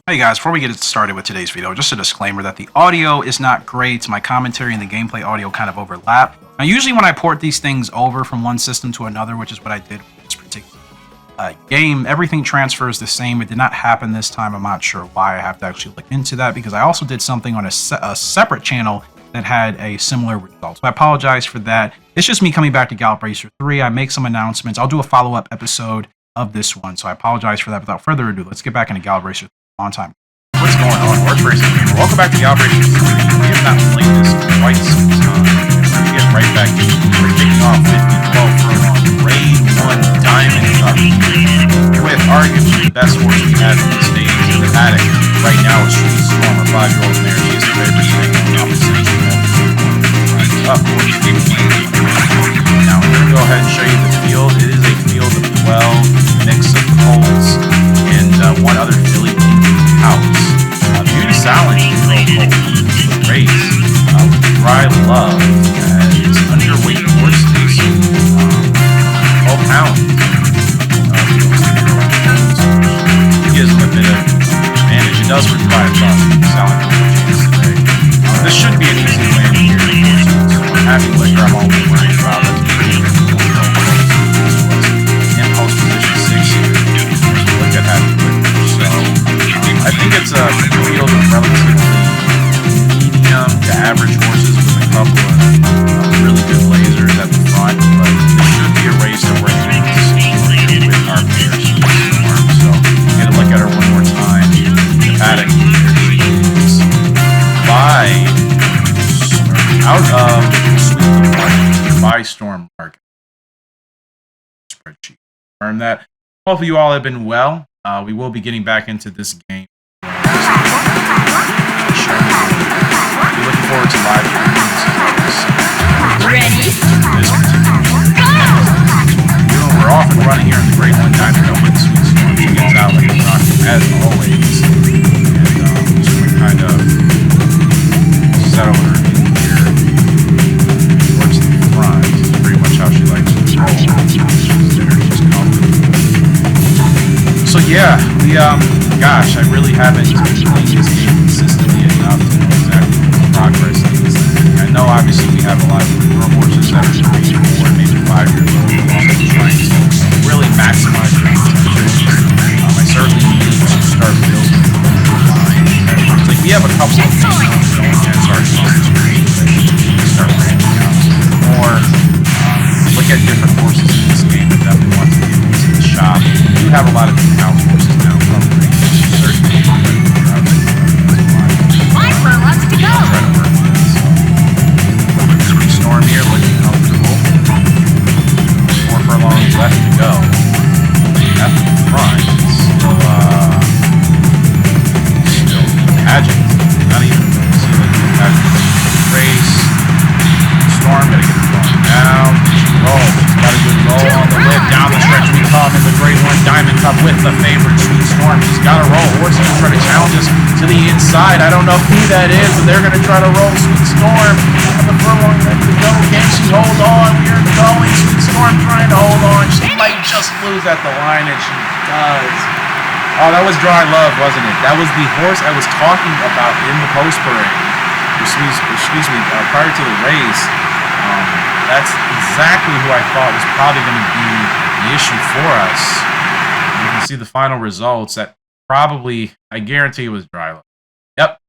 Hey guys, before we get started with today's video, just a disclaimer that the audio is not great. My commentary and the gameplay audio kind of overlap. Now, usually when I port these things over from one system to another, which is what I did with this particular game, everything transfers the same. It did not happen this time. I'm not sure why. I have to actually look into that because I also did something on a separate channel that had a similar result. So I apologize for that. It's just me coming back to Gallop Racer 3. I make some announcements. I'll do a follow-up episode of this one, so I apologize for that. Without further ado, let's get back into Gallop Racer 3 on time. What's going on, Horse Racing Gamer? Welcome back to Gallop Racer 3. We have not played this in quite some time. We're getting right back to it. We're kicking off with the 12 furlong Grade 1 Diamond Cup with arguably the best horse we have in the stage in the paddock. Right now is Sweet Storm, a 5-year-old mare. She is the favorite to take on the opposition. Up, horse. Now, I'm going to go ahead and show you the field. It is a field of 12, mix of colts, and one other filly house. Beauty Salad drove the race with Dry Love as underweight horses, 12 pounds. Gives them a bit of advantage. It does for Dry Love. Salad today. This should be an easy win here. Having liquor, I'm always worried about. That's pretty cool. In post position 6 here. Look at having liquor. So I think it's a field of relatively medium to average horses with a couple of really good lasers at the front, but this should be a race that we're going to see with our players. So get a look at her one more time. The paddock out of Sweet Market by Storm Market spreadsheet. Confirm that. Hopefully you all have been well. We will be getting back into this game. Looking forward to live streams. Ready? We're off and running here in the Grade 1 Diamond Cup with Sweet Storm. She gets out like a rocket as always. And just want to kind of settle her in here towards the front. This is pretty much how she likes to roll. She's comfortable. So yeah, gosh, I really haven't been playing this game consistently enough to know exactly what the progress is. I know obviously we have a lot of newer horses that are 3, 4, maybe 5 years old. I'm trying to really maximize their potential. I certainly need to start building the line. It's like we have a couple of things going against our start ramping out more. Look at different horses in this game that definitely want to get into the shop. We do have a lot of in-house horses now from the range. Certainly Viper wants to go. Try to work on this. Sweet Storm here looking comfortable. 4 furlongs left to go. At the front, still pageant. Not even see like the pageant race. Storm gotta get it going now. Roll. She's got a good roll on the lip. Down the stretch we come in the Grade 1 Diamond Cup with the favorite Sweet Storm. She's got to roll. Horse is trying to challenge us to the inside. I don't know who that is, but they're going to try to roll Sweet Storm. And the furlong ready to go. Can she hold on? We are going. Sweet Storm trying to hold on. She might just lose at the line, and she does. Oh, that was Dry Love, wasn't it? That was the horse I was talking about in the post parade. Excuse me, prior to the race. That's exactly who I thought was probably going to be the issue for us. You can see the final results. That probably, I guarantee it was Dry Love. Yep.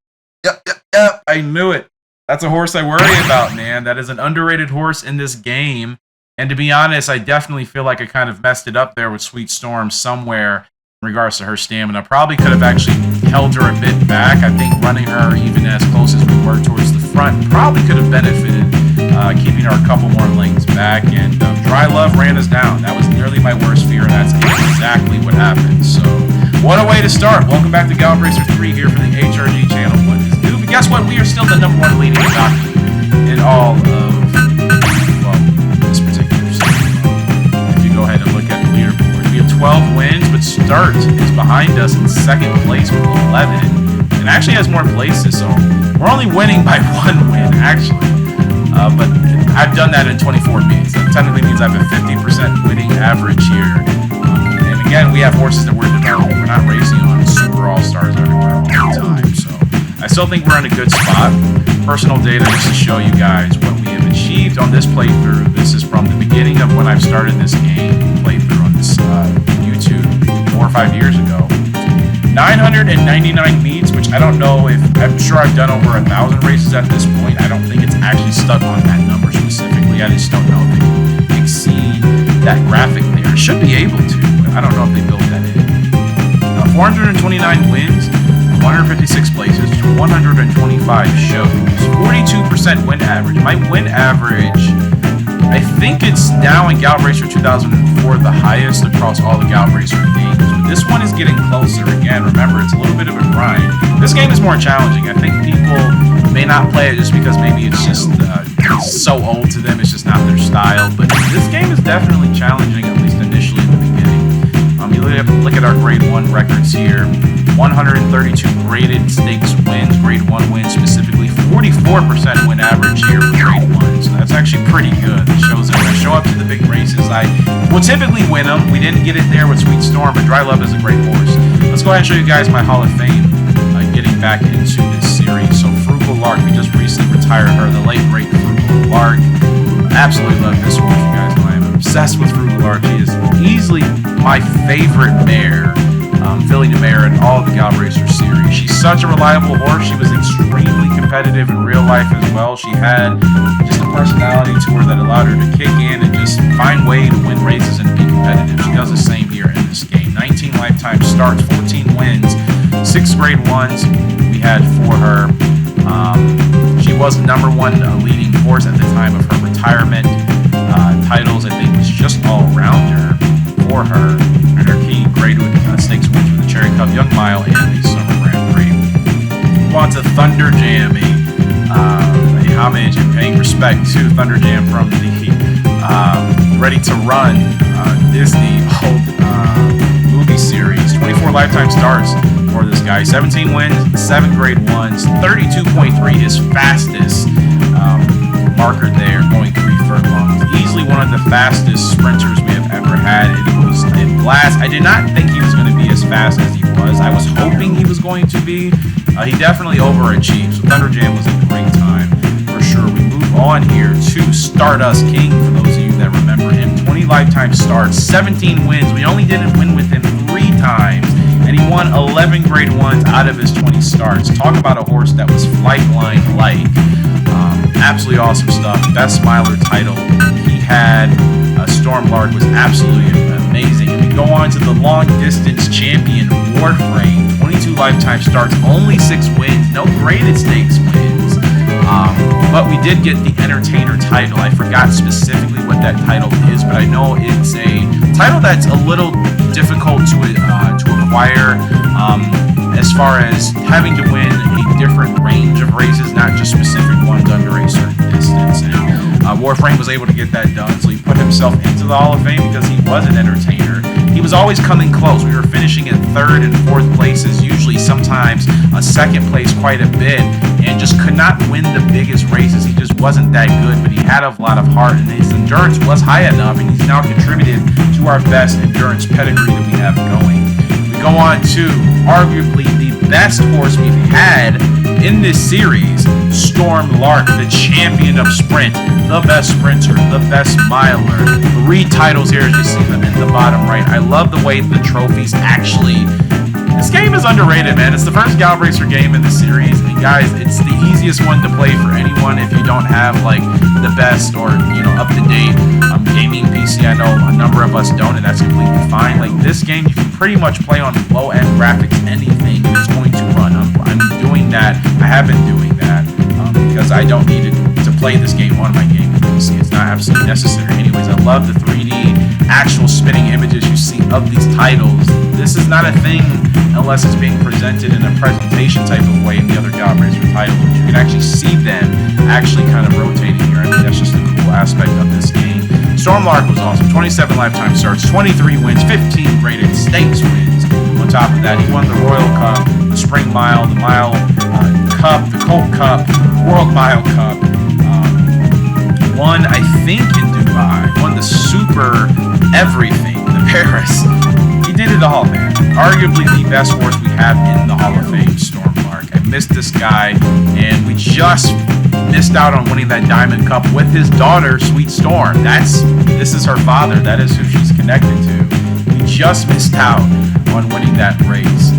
I knew it. That's a horse I worry about, man. That is an underrated horse in this game. And to be honest, I definitely feel like I kind of messed it up there with Sweet Storm somewhere in regards to her stamina. Probably could have actually held her a bit back. I think running her even as close as we were towards the front probably could have benefited, keeping her a couple more lengths back. And Dry Love ran us down. That was nearly my worst fear, and that's exactly what happened. So what a way to start. Welcome back to Gallop Racer 3 here for the HRG channel. What is new? But guess what? We are still the #1 leading jockey in all of, well, this particular season. If you go ahead and look at the leaderboard, we have 12 wins, but Start is behind us in second place with 11, and actually has more places, so we're only winning by 1 win, actually. But I've done that in 24 meetings. That technically means I have a 50% winning average here. And again, we have horses that we're developing. We're not racing on super all-stars everywhere all the time. So I still think we're in a good spot. Personal data just to show you guys what we have achieved on this playthrough. This is from the beginning of when I've started this game playthrough on this YouTube 4 or 5 years ago. 999 meets, which I don't know if, I'm sure I've done over 1,000 races at this point. I don't think it's actually stuck on that number specifically. I just don't know if it can exceed that graphic there. It should be able to, but I don't know if they built that in. 429 wins, 156 places, 125 shows, 42% win average. My win average, I think it's now in Gallop Racer 2004 the highest across all the Gallop Racer games. But this one is getting closer. Again, remember, it's a little bit of a grind. This game is more challenging. I think people may not play it just because maybe it's just so old to them. It's just not their style. But this game is definitely challenging, at least initially in the beginning. You look at our Grade 1 records here. 132 graded stakes wins, Grade 1 wins specifically, 44% win average here for Grade 1. So that's actually pretty good. It shows that when I show up to the big races, I will typically win them. We didn't get it there with Sweet Storm, but Dry Love is a great horse. Let's go ahead and show you guys my Hall of Fame getting back into this series. So Frugal Lark, we just recently retired her, the late great Frugal Lark. Absolutely love this horse, you guys know I am obsessed with Frugal Lark. She is easily my favorite mare. Filly to mare in all of the Gallop Racer series. She's such a reliable horse. She was extremely competitive in real life as well. She had just a personality to her that allowed her to kick in and just find way to win races and be competitive. She does the same here in this game. 19 lifetime starts, 14 wins, 6 Grade 1s we had for her. She was number 1 leading horse at the time of her retirement. Titles, I think, was just all around her for her. And her key Grade stakes wins for the Cherry Cup Young Mile and the Summer Grand Prix. Go on to Thunder Jam, a homage and paying respect to Thunder Jam from the Ready to Run Disney old movie series. 24 lifetime starts for this guy. 17 wins, 7 Grade 1s, 32.3 his fastest marker there, going 3 furlongs. Easily one of the fastest sprinters we have ever had. It was a blast. I did not think he was going to be as fast as he was. I was hoping he was going to be. He definitely overachieved. So Thunder Jam was a great time for sure. We move on here to Stardust King, for those of you that remember him. 20 lifetime starts, 17 wins. We only didn't win with him 3 times, and he won 11 Grade 1s out of his 20 starts. Talk about a horse that was flight line-like. Absolutely awesome stuff. Best Smiler title he had. Storm Lark was absolutely amazing. And we go on to the long distance champion Warframe. 22 lifetime starts, only 6 wins, no graded stakes wins. But we did get the Entertainer title. I forgot specifically what that title is, but I know it's a title that's a little difficult to acquire. As far as having to win a different range of races, not just specific ones under a certain distance. And Warframe was able to get that done, so he put himself into the Hall of Fame because he was an entertainer. He was always coming close. We were finishing in 3rd and 4th places, usually sometimes a 2nd place quite a bit, and just could not win the biggest races. He just wasn't that good, but he had a lot of heart, and his endurance was high enough, and he's now contributed to our best endurance pedigree that we have going. We go on to arguably the best horse we've had in this series, Storm Lark, the champion of sprint, the best sprinter, the best miler. 3 titles here as you see them in the bottom right. I love the way the trophies actually... This game is underrated, man. It's the first Gallop Racer game in the series, and guys, it's the easiest one to play for anyone if you don't have like the best or up to date gaming PC. I know a number of us don't, and that's completely fine. Like this game, you can pretty much play on low end graphics, anything, and it's going to run. I'm doing that. I have been doing that because I don't need to play this game on my gaming PC. It's not absolutely necessary. Anyways, I love the 3D actual spinning images you see of these titles. This is not a thing unless it's being presented in a presentation type of way in the other Gallop Racer titles. You can actually see them actually kind of rotating here. I think that's just a cool aspect of this game. Storm Lark was awesome. 27 lifetime starts, 23 wins, 15 graded stakes wins. On top of that, he won the Royal Cup, the Spring Mile, the Mile Cup, the Colt Cup, World Mile Cup. Won, I think, in Dubai. Won the Super Everything, the Paris. He into the Hall of Fame. Arguably the best horse we have in the Hall of Fame, Stormlark. I missed this guy, and we just missed out on winning that Diamond Cup with his daughter, Sweet Storm. This is her father. That is who she's connected to. We just missed out on winning that race.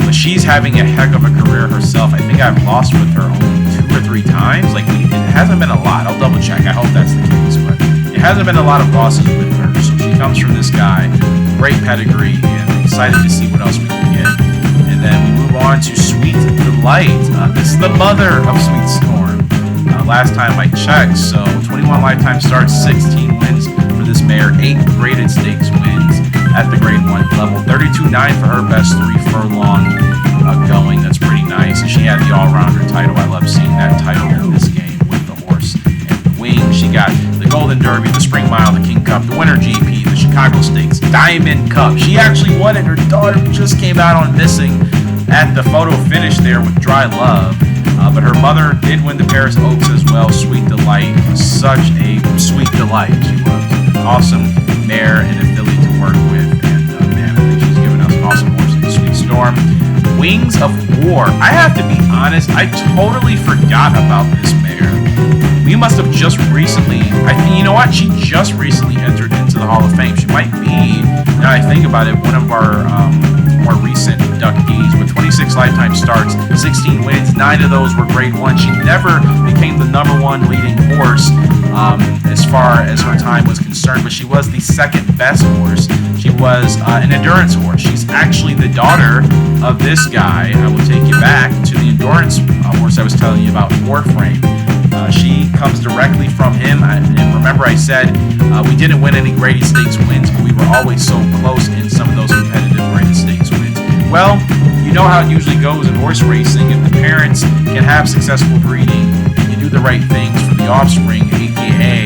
But she's having a heck of a career herself. I think I've lost with her only 2 or 3 times. Like, it hasn't been a lot. I'll double check. I hope that's the case, but it hasn't been a lot of losses with her. So she comes from this guy, great pedigree, and I'm excited to see what else we can get. And then we move on to Sweet Delight. This is the mother of Sweet Storm. Last time I checked, so 21 lifetime starts, 16 wins for this mare, 8 graded stakes wins at the grade 1 level, 32.9 for her best 3 furlong going. That's pretty nice. And she had the all-rounder title. I love seeing that title in this game with the horse and the wings. She got the Golden Derby, the Spring Mile, the King Cup, the Winter GP, the Chicago Stakes, Diamond Cup. She actually won it. Her daughter just came out on missing at the photo finish there with Dry Love. But her mother did win the Paris Oaks as well. Sweet Delight was such a sweet delight. She was an awesome mare and a filly to work with. And man, I think she's given us an awesome horse in Sweet Storm. Wings of War. I have to be honest, I totally forgot about this mare. We must have just recently, you know what? She just recently entered into the Hall of Fame. She might be, now I think about it, one of our more recent inductees with 26 lifetime starts, 16 wins, 9 of those were grade 1. She never became the #1 leading horse as far as her time was concerned, but she was the second best horse. She was an endurance horse. She's actually the daughter of this guy. I will take you back to the endurance horse I was telling you about, Warframe. She comes directly from him. And remember I said we didn't win any graded stakes wins, but we were always so close in some of those competitive graded stakes wins. Well, you know how it usually goes in horse racing. If the parents can have successful breeding, you do the right things for the offspring, aka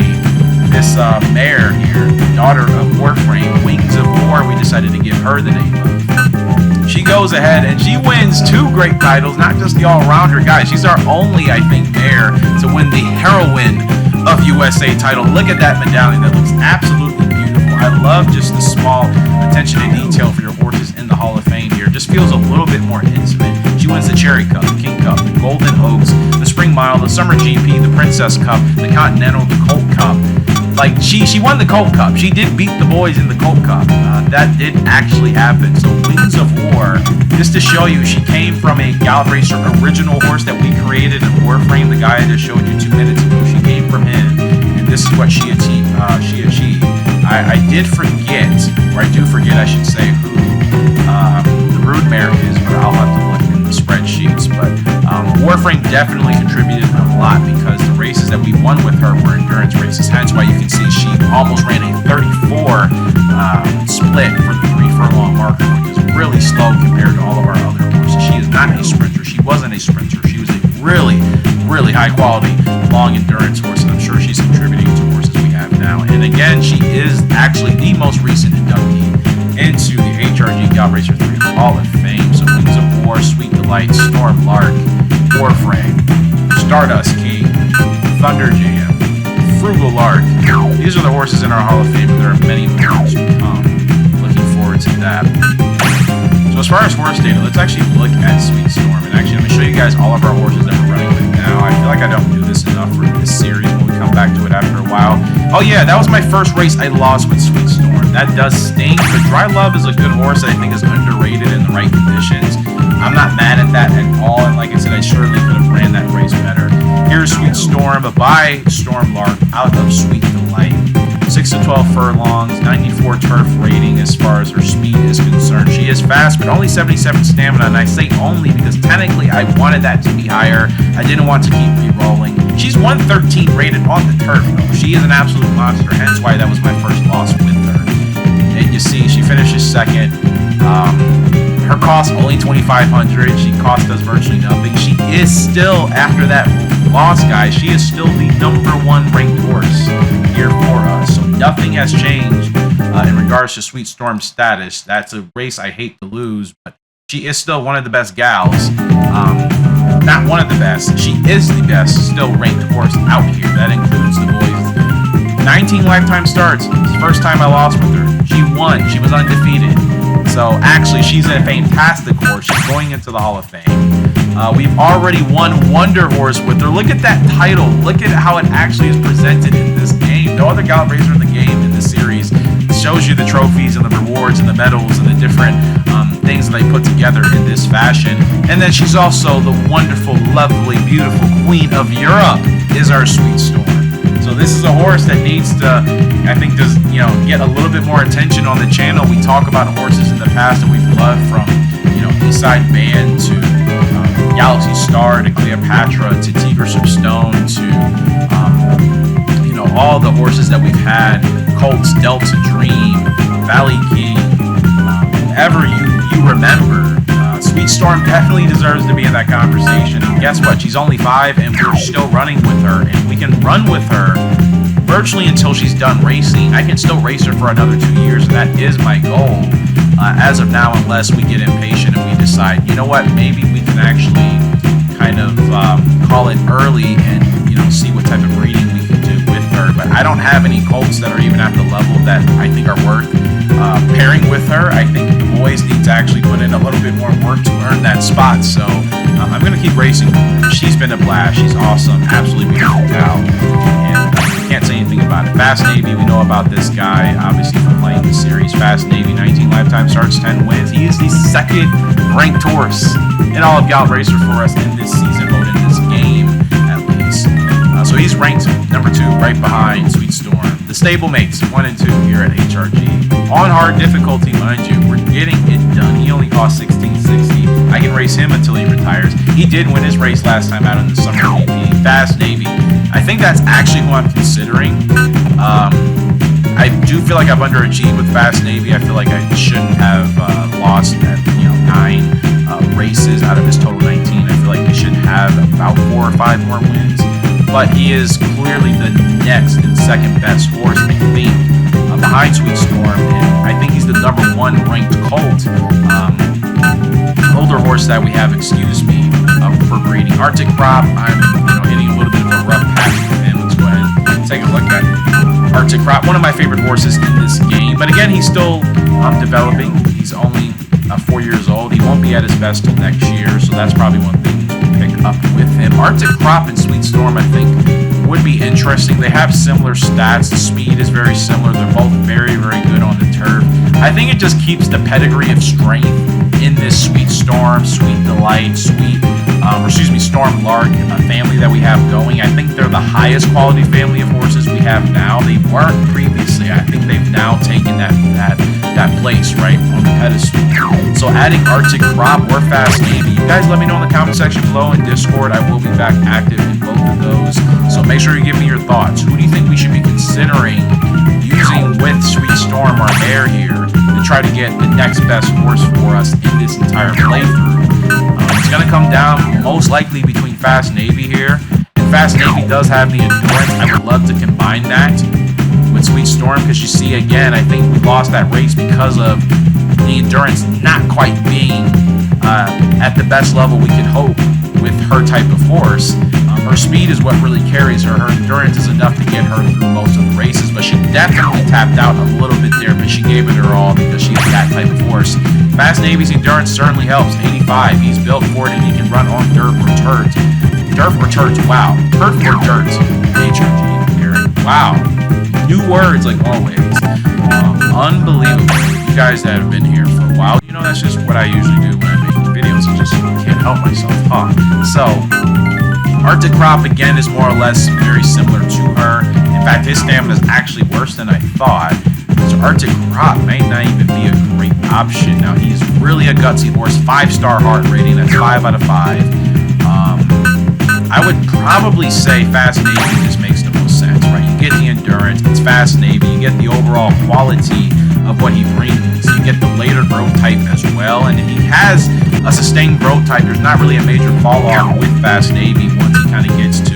this mare here, the daughter of Warframe, Wings of War, we decided to give her the name of. She goes ahead and she wins 2 great titles, not just the all-rounder. Guys, she's our only, I think, mare to win the Heroine of USA title. Look at that medallion. That looks absolutely beautiful. I love just the small attention to detail for your horses in the Hall of Fame here. Just feels a little bit more intimate. She wins the Cherry Cup, the King Cup, the Golden Oaks, the Spring Mile, the Summer GP, the Princess Cup, the Continental, the Colt Cup. Like, she won the Colt Cup. She did beat the boys in the Colt Cup. That did actually happen. So Wings of War, just to show you, she came from a Gallop Racer original horse that we created in Warframe, the guy I just showed you 2 minutes ago. She came from him, and this is what she achieved. I did forget, or I do forget, I should say, who the broodmare is, but I'll have to look in the spreadsheets. But Warframe definitely contributed a lot because the races that we won with her were endurance races. Hence why you can see she almost ran a 34 split for the 3 furlong marker, which is really slow compared to all of our other horses. She is not a sprinter. She wasn't a sprinter. She was a really, really high quality long endurance horse, and I'm sure she's contributing to horses we have now. And again, she is actually the most recent inductee into the HRG Gallop Racer 3 Hall of Fame. So Wings of War, Sweet Delight, Stormlark, Warframe, Stardust King, Thunder Jam, Frugal Lark. These are the horses in our Hall of Fame, and there are many more to come. Looking forward to that. So as far as horse data, let's actually look at Sweet Storm. And actually, I'm going to show you guys all of our horses that we're running with now. I feel like I don't do this enough for this series when we come back to it after a while. Oh yeah, that was my first race I lost with Sweet Storm. That does sting, but Dry Love is a good horse that I think is underrated in the right conditions. I'm not mad at that at all, and like I said, I surely could have ran that race better. Here's Sweet Storm by Stormlark out of Sweet Delight. 6 to 12 furlongs, 94 turf rating as far as her speed is concerned. She is fast, but only 77 stamina, and I say only because technically I wanted that to be higher. I didn't want to keep re-rolling. She's 113 rated on the turf, though. She is an absolute monster, hence why that was my first loss with her. And you see, she finishes second. Her cost only $2,500. She cost us virtually nothing. She is still, after that loss, guys, she is still the #1 ranked horse here for us. So nothing has changed in regards to Sweet Storm's status. That's a race I hate to lose, but she is still one of the best gals. Not one of the best. She is the best still ranked horse out here. That includes the boys. 19 lifetime starts. It's the first time I lost with her. She won. She was undefeated. So actually, she's a fantastic horse. She's going into the Hall of Fame. We've already won Wonder Horse with her. Look at that title. Look at how it actually is presented in this game. No other Gallop Racer in the game in this series shows you the trophies and the rewards and the medals and the different things that they put together in this fashion. And then she's also the wonderful, lovely, beautiful Queen of Europe is our Sweet Storm. So this is a horse that needs to, I think, just get a little bit more attention on the channel. We talk about horses in the past that we've loved, from Eastside Band to Galaxy Star to Cleopatra to Tigress of Stone to all the horses that we've had, Colts, Delta Dream, Valley King, whoever you remember. Sweet Storm definitely deserves to be in that conversation. And guess what? She's only 5, and we're still running with her. And we can run with her virtually until she's done racing. I can still race her for another 2 years, and that is my goal as of now, unless we get impatient and we decide, you know what, maybe we can actually kind of call it early and see what type of breeding we can do with her. But I don't have any colts that are even at the level that I think are worth pairing with her. I think the boys need to actually put in a little bit more work to earn that spot. So I'm going to keep racing her. She's been a blast. She's awesome. Absolutely beautiful cow. And can't say anything about it. Fast Navy, we know about this guy, obviously, from playing the series. Fast Navy, 19 lifetime starts, 10 wins. He is the second ranked horse in all of Gallop Racer for us in this season mode, in this game, at least. So he's ranked number 2, right behind Sweet Storm. The stablemates, 1 and 2 here at HRG. On hard difficulty, mind you, we're getting it done. He only costs $16.60. I can race him until he retires. He did win his race last time out in the Summer GP. Fast Navy. I think that's actually who I'm considering. I do feel like I've underachieved with Fast Navy. I feel like I shouldn't have lost at 9 races out of his total 19. I feel like he should have about 4 or 5 more wins. But he is clearly the next and second best horse, I think, behind Sweet Storm. And I think he's the number 1 ranked colt. Older horse that we have, for breeding. Arctic Crop, I'm hitting a little bit of a rough patch with him. Let's go ahead and take a look at Arctic Crop, one of my favorite horses in this game. But again, he's still developing. He's only 4 years old. He won't be at his best till next year, so that's probably one thing to pick up with him. Arctic Crop and Sweet Storm, I think, would be interesting. They have similar stats. The speed is very similar. They're both very, very good on the turf. I think it just keeps the pedigree of strength in this Sweet Storm, Sweet Delight, Storm Lark family that we have going. I think they're the highest quality family of horses we have now. They weren't previously. I think they've now taken that place right on the pedestal. So adding Arctic Crop or Fast Navy, you guys let me know in the comment section below in Discord. I will be back active in both of those. So make sure you give me your thoughts. Who do you think we should be considering using with Sweet Storm or Air here to try to get the next best horse for us in this entire playthrough? It's going to come down most likely between Fast Navy here. And Fast Navy does have the endurance. I would love to combine that with Sweet Storm, because you see, again, I think we lost that race because of the endurance not quite being at the best level we could hope with her type of horse. Her speed is what really carries her. Her endurance is enough to get her through most of the races, but she definitely tapped out a little bit there, but she gave it her all because she's that type of horse. Fast Navy's endurance certainly helps. 85. He's built for it, and he can run on dirt or dirt. Dirt or dirt. Wow. Dirt or dirt. HRG here. Wow. New words like always. Unbelievable. You guys that have been here for a while, that's just what I usually do when I'm making videos. I just can't help myself. So Arctic Crop, again, is more or less very similar to her. In fact, his stamina is actually worse than I thought. So Arctic Crop may not even be a great option. Now, he's really a gutsy horse. 5-star heart rating. That's 5 out of 5. I would probably say Fast Navy just makes the most sense, right? You get the endurance. It's Fast Navy. You get the overall quality of what he brings. You get the later growth type as well. And he has a sustained growth type. There's not really a major fall off with Fast Navy once he kind of gets to,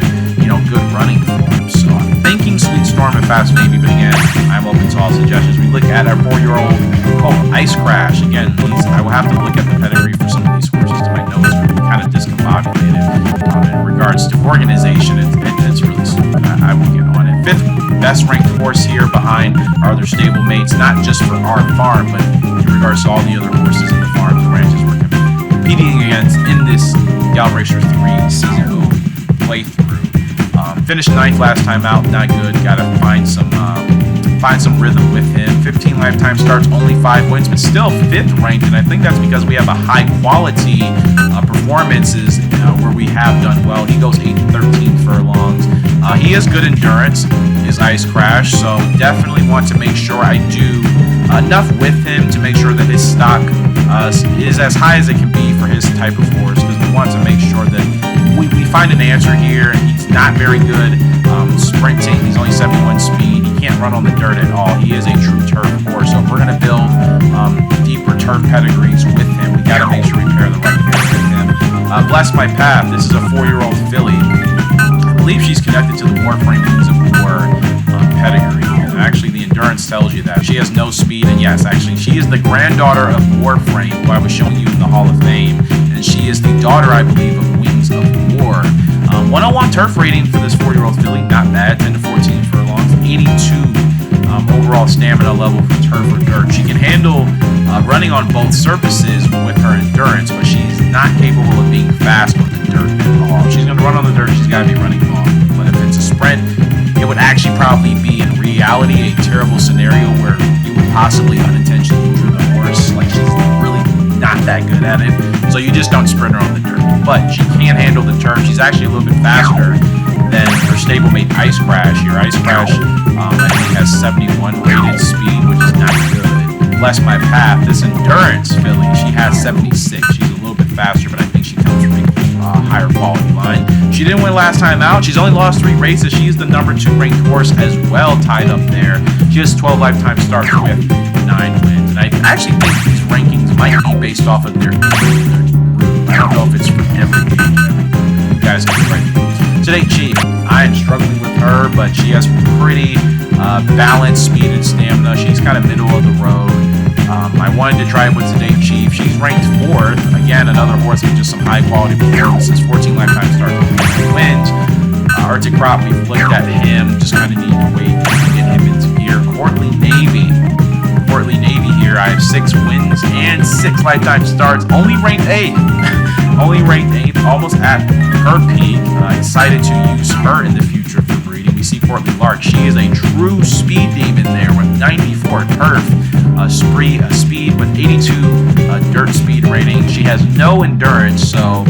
good running form. So I'm thinking Sweet Storm and Fast Navy, but again, I'm open to all suggestions. We look at our 4-year-old called Ice Crash. Again, I will have to look at the pedigree for some of these horses. My notes are kind of discombobulated in regards to organization. It's really stupid. I will get on it. fifth best ranked horse here behind our other stable mates, not just for our farm, but in regards to all the other horses in the farms and ranches we're competing against in this Gallop Racer 3 season mode playthrough. Finished 9th last time out, not good. Gotta find some rhythm with him. 15 lifetime starts, only 5 wins, but still 5th ranked, and I think that's because we have a high quality performances where we have done well. He goes 8th, 13th furlongs. He has good endurance, his Ice Crash, so definitely want to make sure I do enough with him to make sure that his stock is as high as it can be for his type of horse, because we want to make sure that we find an answer here. He's not very good sprinting. He's only 71 speed. He can't run on the dirt at all. He is a true turf horse, so if we're going to build deeper turf pedigrees with him, we got to make sure we pair the right horse with him. Bless My Path. This is a 4-year-old filly. I believe she's connected to the Warframe Wings of War pedigree. And actually, the endurance tells you that. She has no speed, and yes, actually, she is the granddaughter of Warframe, who I was showing you in the Hall of Fame, and she is the daughter, I believe, of Wings of War. 101 turf rating for this 4-year-old filly, not bad, 10 to 14 furlongs, 82 overall stamina level for turf or dirt. She can handle running on both surfaces with her endurance, but she's not capable of being fast on the dirt at all. If she's going to run on the dirt, she's got to be running long. But if it's a sprint, it would actually probably be, in reality, a terrible scenario where you would possibly unintentionally injure the horse. Like, she's really not that good at it, so you just don't sprint her on the dirt. But she can handle the turf. She's actually a little bit faster than her stablemate Ice Crash here. Ice Crash, I think, has 71 rated speed, which is not good. Bless My Path, this endurance filly, she has 76. She's a little bit faster, but I think she comes from a higher quality line. She didn't win last time out. She's only lost 3 races. She is the number 2 ranked horse as well, tied up there. She has 12 lifetime starts with 9 wins. And I actually think these rankings might be based off of their I don't know if it's for every game. You guys can rank. Today, Chief, I am struggling with her, but she has pretty balanced speed and stamina. She's kind of middle of the road. I wanted to try it with Today Chief. She's ranked 4th. Again, another horse with just some high quality performances. 14 lifetime starts with wins. Arctic Crop, we've looked at him. Just kind of need to wait to get him into gear. Courtly Navy here. I have 6 wins and 6 lifetime starts. Only ranked 8th. Only ranked 8th, almost at her peak. Excited to use her in the future for breeding. We see Courtly Lark. She is a true speed demon there with 94 turf. Speed with 82 dirt speed rating. She has no endurance, so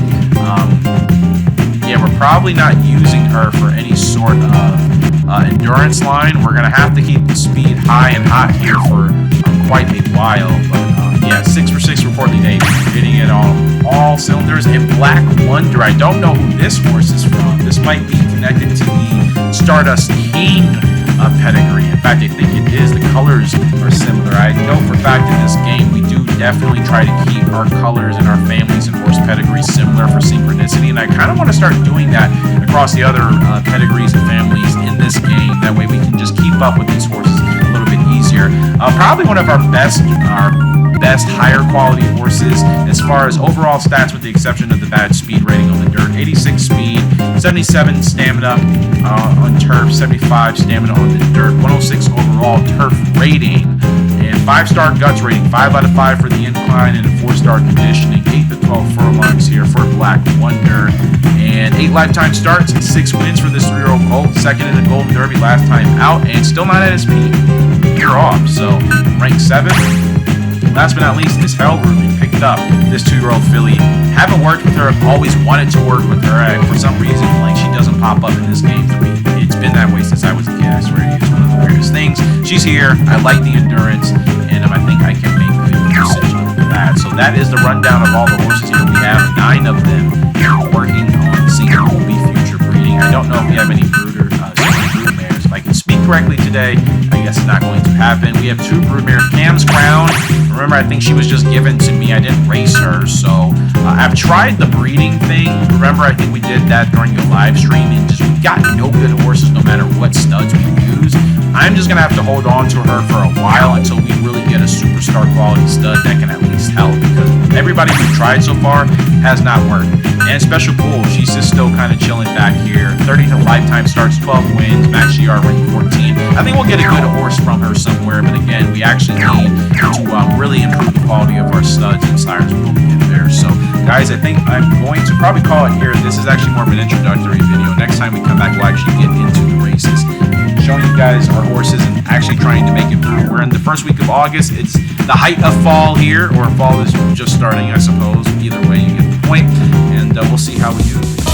yeah, we're probably not using her for any sort of endurance line. We're gonna have to keep the speed high and hot here for quite a while. But yeah, 6 for 6 for Courtly Navy, hitting it on all cylinders. And Black Wonder, I don't know who this horse is from. This might be connected to the Stardust King pedigree. In fact, I think it is. The colors are similar. I know for a fact in this game we do definitely try to keep our colors and our families and horse pedigrees similar for synchronicity, and I kind of want to start doing that across the other pedigrees and families in this game. That way we can just keep up with these horses a little bit easier. Probably one of our best higher quality horses as far as overall stats, with the exception of the bad speed rating on the dirt. 86 speed, 77 stamina on turf, 75 stamina on the dirt, 106 overall turf rating, and 5-star guts rating, 5 out of 5 for the incline, and a 4-star conditioning. 8 to 12 furlongs here for Black Wonder, and 8 lifetime starts and 6 wins for this 3-year-old colt. 2nd in the Golden Derby last time out, and still not at his peak. Year off, so ranked 7th. Last but not least is Hellbrew. We picked up this 2-year-old filly. Haven't worked with her. I've always wanted to work with her. For some reason, like, she doesn't pop up in this game for me. It's been that way since I was a kid. I swear to you, it's one of the weirdest things. She's here. I like the endurance, and I think I can make good usage of that. So that is the rundown of all the horses here. We have 9 of them working on seeing who will be future breeding. I don't know if we have any brood mares. If I can speak correctly today, I guess it's not going to happen. We have 2 broodmares. Cam's Crown. Remember, I think she was just given to me. I didn't race her, so I've tried the breeding thing. Remember, I think we did that during the live stream, and just we got no good horses no matter what studs we use. I'm just gonna have to hold on to her for a while until we really get a superstar quality stud that can at least help, because everybody we've tried so far has not worked. And Special Pool, she's just still kind of chilling back here. 30 to lifetime starts, 12 wins, max GR rank 14. I think we'll get a good horse from her somewhere, but again, we actually need to really improve the quality of our studs and sires before we get there. So, guys, I think I'm going to probably call it here. This is actually more of an introductory video. Next time we come back, we'll actually get into the races, showing you guys our horses and actually trying to make it through. We're in the first week of August. It's the height of fall here, or fall is just starting, I suppose. Either way, you get the point, and we'll see how we do.